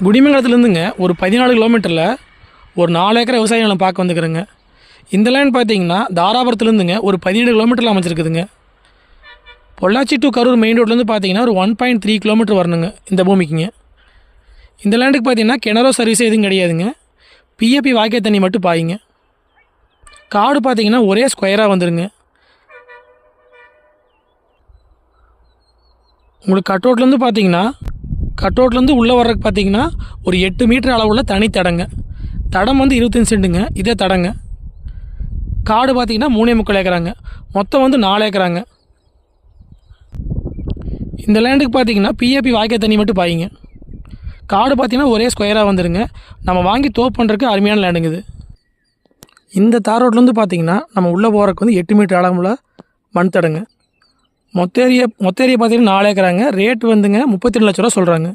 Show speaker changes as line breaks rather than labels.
குடிமங்கலத்துலேருந்துங்க ஒரு 14 கிலோமீட்டரில் ஒரு 4 ஏக்கர் விவசாய நிலம் பார்க்க வந்துக்கிறேங்க. இந்த லேண்ட் பார்த்தீங்கன்னா தாராபுரத்துலேருந்துங்க ஒரு 17 கிலோமீட்டரில் அமைச்சிருக்குதுங்க. பொள்ளாச்சி டு கரூர் மெயின் ரோட்லேருந்து பார்த்தீங்கன்னா ஒரு 1.3 கிலோமீட்டர் வரணுங்க இந்த பூமிக்குங்க. இந்த லேண்டுக்கு பார்த்தீங்கன்னா கிணறோ சர்வீஸ் எதுவும் கிடையாதுங்க. பிஏபி வாய்க்கால் தண்ணி மட்டும் பாயுங்க. காடு பார்த்தீங்கன்னா ஒரே ஸ்கொயராக வந்துடுங்க. உங்களுக்கு கட்ரோட்லேருந்து உள்ளே வர்றதுக்கு பார்த்தீங்கன்னா ஒரு 8 மீட்டர் அளவுள்ள தனி தடங்க. தடம் வந்து 25 சென்ட்டுங்க. இதே தடங்க. காடு பார்த்தீங்கன்னா 3.25 ஏக்கராங்க. மொத்தம் வந்து 4 ஏக்கராங்க. இந்த லேண்டுக்கு பார்த்தீங்கன்னா பிஏபி வாய்க்கால் தண்ணி மட்டும் பாயுங்க. காடு பார்த்தீங்கன்னா ஒரே ஸ்கொயராக வந்துடுங்க. நம்ம வாங்கி தோப் பண்ணுறதுக்கு அருமையான லேண்டுங்க இது. இந்த தார் ரோட்லேருந்து பார்த்தீங்கன்னா நம்ம உள்ளே போகிறதுக்கு வந்து 8 மீட்டர் அளவுள்ள மண் தடங்க. மொத்த ஏரியா பார்த்தீங்கன்னா 4 ஏக்கராங்க. ரேட் வந்துங்க 32 லட்ச ரூபா சொல்கிறாங்க.